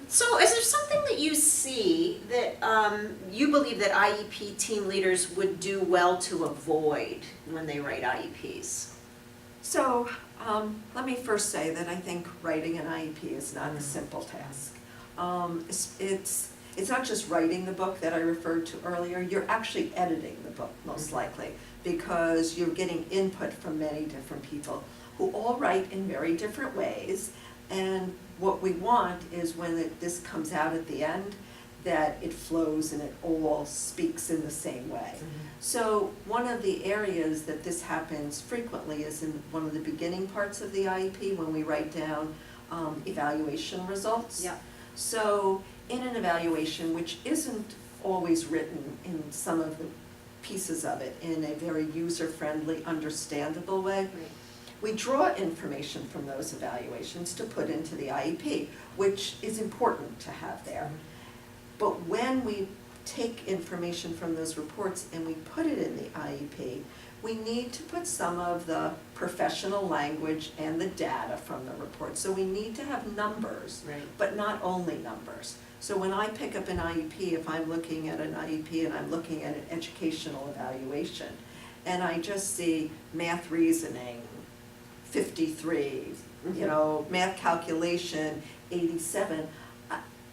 So is there something that you see that you believe that IEP team leaders would do well to avoid when they write IEPs? So let me first say that I think writing an IEP is not a simple task. It's not just writing the book that I referred to earlier, you're actually editing the book most likely, because you're getting input from many different people who all write in very different ways. And what we want is when this comes out at the end, that it flows and it all speaks in the same way. So one of the areas that this happens frequently is in one of the beginning parts of the IEP when we write down evaluation results. Yeah. So in an evaluation, which isn't always written in some of the pieces of it in a very user-friendly, understandable way, we draw information from those evaluations to put into the IEP, which is important to have there. But when we take information from those reports and we put it in the IEP, we need to put some of the professional language and the data from the report. So we need to have numbers, but not only numbers. So when I pick up an IEP, if I'm looking at an IEP and I'm looking at an educational evaluation, and I just see math reasoning, 53, you know, math calculation, 87,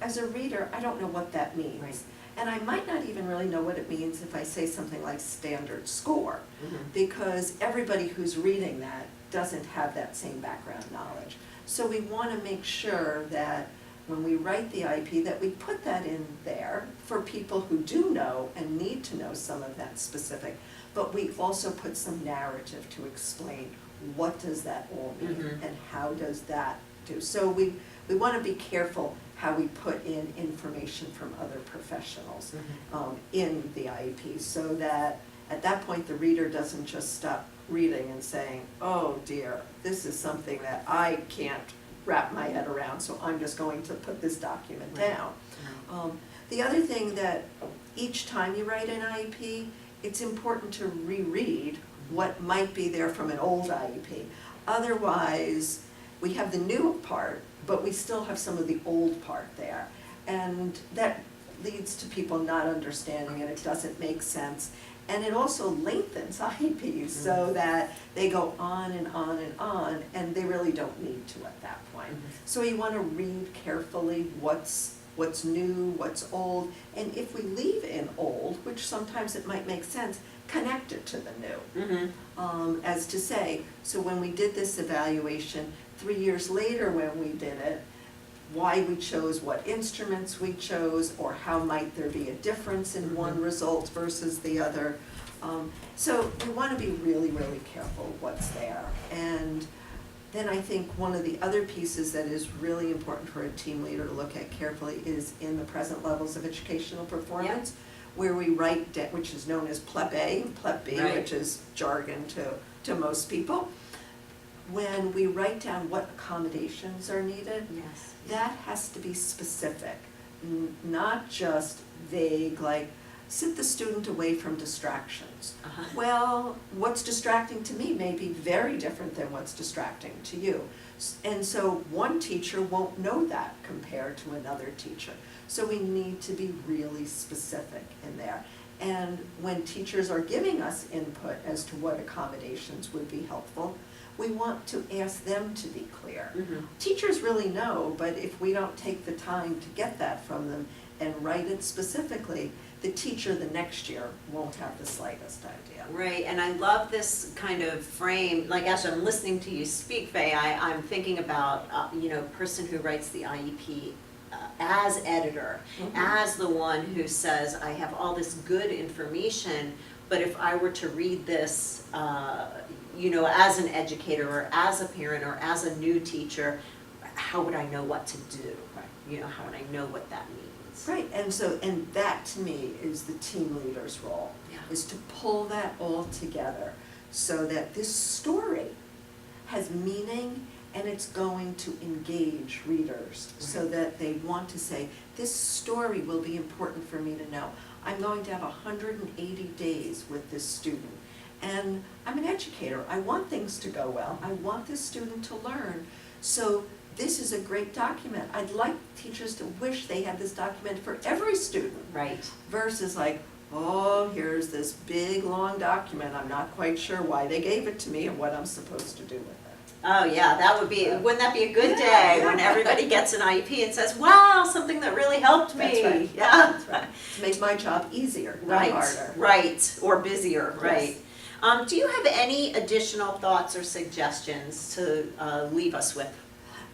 as a reader, I don't know what that means. And I might not even really know what it means if I say something like standard score, because everybody who's reading that doesn't have that same background knowledge. So we want to make sure that when we write the IEP that we put that in there for people who do know and need to know some of that specific, but we also put some narrative to explain what does that all mean and how does that do. So we want to be careful how we put in information from other professionals in the IEP, so that at that point the reader doesn't just stop reading and saying, oh dear, this is something that I can't wrap my head around, so I'm just going to put this document down. The other thing that each time you write an IEP, it's important to reread what might be there from an old IEP. Otherwise, we have the new part, but we still have some of the old part there. And that leads to people not understanding it, it doesn't make sense. And it also lengthens IEPs so that they go on and on and on, and they really don't need to at that point. So you want to read carefully what's new, what's old, and if we leave in old, which sometimes it might make sense, connect it to the new. As to say, so when we did this evaluation, 3 years later when we did it, why we chose what instruments we chose, or how might there be a difference in one result versus the other. So we want to be really, really careful what's there. And then I think one of the other pieces that is really important for a team leader to look at carefully is in the present levels of educational performance, where we write, which is known as PLEP A and PLEP B, which is jargon to most people. When we write down what accommodations are needed, that has to be specific, not just vague, like sit the student away from distractions. Well, what's distracting to me may be very different than what's distracting to you. And so one teacher won't know that compared to another teacher. So we need to be really specific in there. And when teachers are giving us input as to what accommodations would be helpful, we want to ask them to be clear. Teachers really know, but if we don't take the time to get that from them and write it specifically, the teacher the next year won't have the slightest idea. Right, and I love this kind of frame, like as I'm listening to you speak, Faye, I'm thinking about, person who writes the IEP as editor, as the one who says, I have all this good information, but if I were to read this, as an educator or as a parent or as a new teacher, how would I know what to do? How would I know what that means? Right, and that to me is the team leader's role, is to pull that all together so that this story has meaning and it's going to engage readers so that they want to say, this story will be important for me to know. I'm going to have 180 days with this student. And I'm an educator. I want things to go well. I want this student to learn. So this is a great document. I'd like teachers to wish they had this document for every student. Right. Versus like, oh, here's this big, long document, I'm not quite sure why they gave it to me and what I'm supposed to do with it. Oh, yeah, that would be, wouldn't that be a good Yeah, day yeah. when everybody gets an IEP and says, wow, something that really helped me. That's right. Yeah. That's right. To make my job easier, not Right, harder. right, or busier, right. Yes. Do you have any additional thoughts or suggestions to leave us with?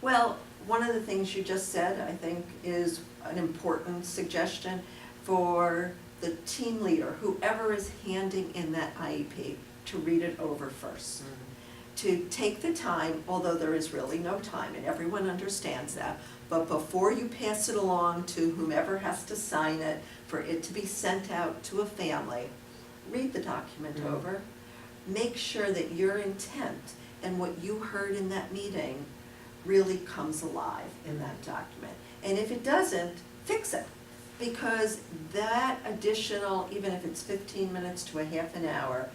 Well, one of the things you just said, I think, is an important suggestion for the team leader, whoever is handing in that IEP, to read it over first. To take the time, although there is really no time, and everyone understands that, but before you pass it along to whomever has to sign it, for it to be sent out to a family, read the document over. Make sure that your intent and what you heard in that meeting really comes alive in that document. And if it doesn't, fix it. Because that additional, even if it's 15 minutes to a half an hour,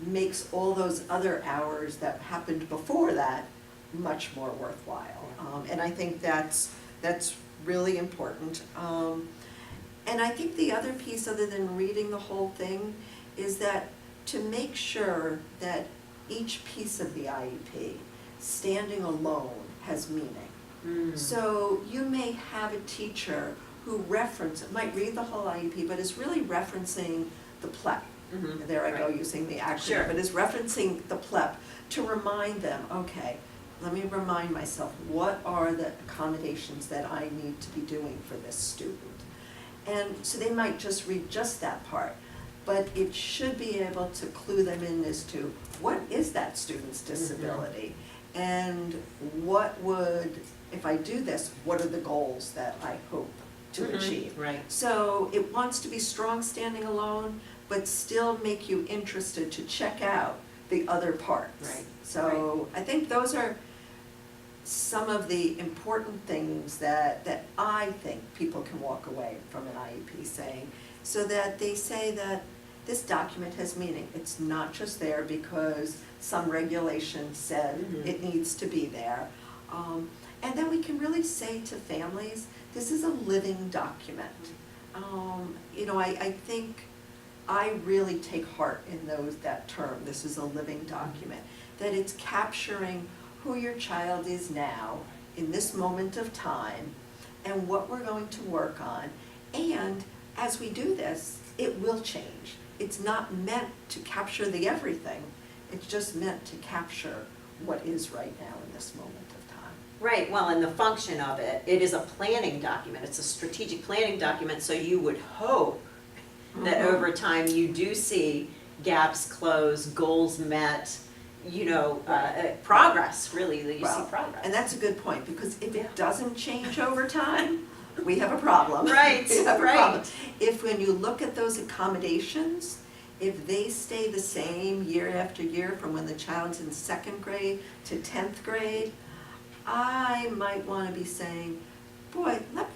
makes all those other hours that happened before that much more worthwhile. And I think that's really important. And I think the other piece, other than reading the whole thing, is that to make sure that each piece of the IEP, standing alone, has meaning. So you may have a teacher who might read the whole IEP, but is really referencing the PLEP. There I go using the acronym, Sure. but is referencing the PLEP to remind them, okay, let me remind myself, what are the accommodations that I need to be doing for this student? And so they might just read just that part, but it should be able to clue them in as to what is that student's disability? And what would, if I do this, what are the goals that I hope to achieve? Right. So it wants to be strong standing alone, but still make you interested to check out the other parts. Right. So I think those are some of the important things that I think people can walk away from an IEP saying, so that they say that this document has meaning. It's not just there because some regulation said it needs to be there. And then we can really say to families, this is a living document. You know, I think I really take heart in that term, this is a living document, that it's capturing who your child is now in this moment of time and what we're going to work on. And as we do this, it will change. It's not meant to capture the everything, it's just meant to capture what is right now in this moment of time. Right, well, and the function of it is a planning document, it's a strategic planning document, so you would hope that over time you do see gaps closed, goals met, you know, progress, really, that you see progress. And that's a good point, because if it doesn't change over time, we have a problem. Right, We have a right. problem. If when you look at those accommodations, if they stay the same year after year from when the child's in 2nd grade to 10th grade, I might want to be saying, boy, let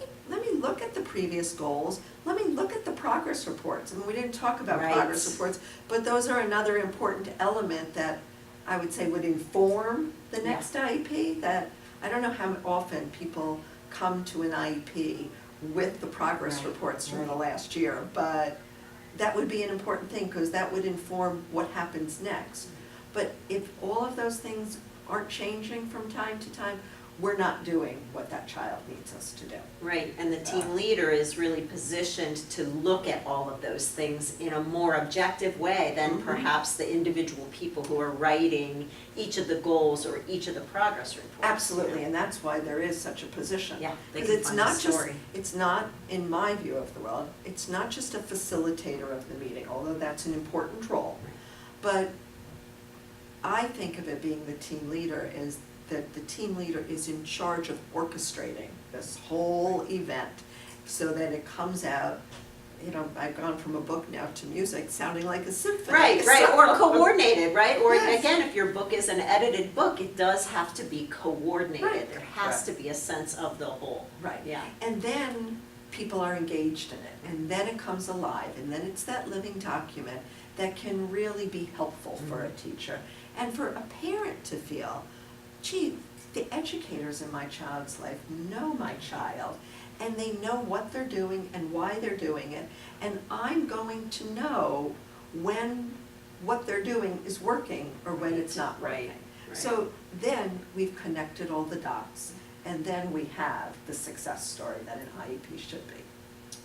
me look at the previous goals, let me look at the progress reports. I mean, we didn't talk about Right. progress reports, but those are another important element that I would say would inform the next IEP. That I don't know how often people come to an IEP with the progress reports from the last year, but that would be an important thing, because that would inform what happens next. But if all of those things aren't changing from time to time, we're not doing what that child needs us to do. Right, and the team leader is really positioned to look at all of those things in a more objective way than perhaps the individual people who are writing each of the goals or each of the progress reports. Absolutely, and that's why there is such a position. Yeah, they Because can it's find the not just, story. it's not, in my view of the world, it's not just a facilitator of the meeting, although that's an important role. But I think of it being the team leader is that the team leader is in charge of orchestrating this whole event so that it comes out, you know, I've gone from a book now to music, sounding like a symphony. Right, right, So- or coordinated, right? Or Yes. again, if your book is an edited book, it does have to be coordinated. Right. There has Right. to be a sense of the whole. Right. Yeah. And then people are engaged in it, and then it comes alive, and then it's that living document that can really be helpful for a teacher. And for a parent to feel, gee, the educators in my child's life know my child, and they know what they're doing and why they're doing it, and I'm going to know when what they're doing is working or when it's not working. Right. So then we've connected all the dots, and then we have the success story that an IEP should be.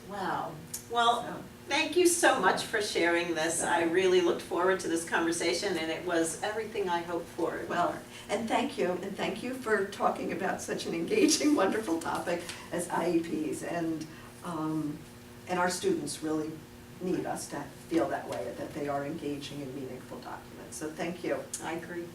Wow. Well, So, thank you so much for sharing this. I really looked forward to this conversation, and it was everything I hoped for. well, and thank you for talking about such an engaging, wonderful topic as IEPs, and our students really need us to feel that way, that they are engaging in meaningful documents, so thank you. I agree.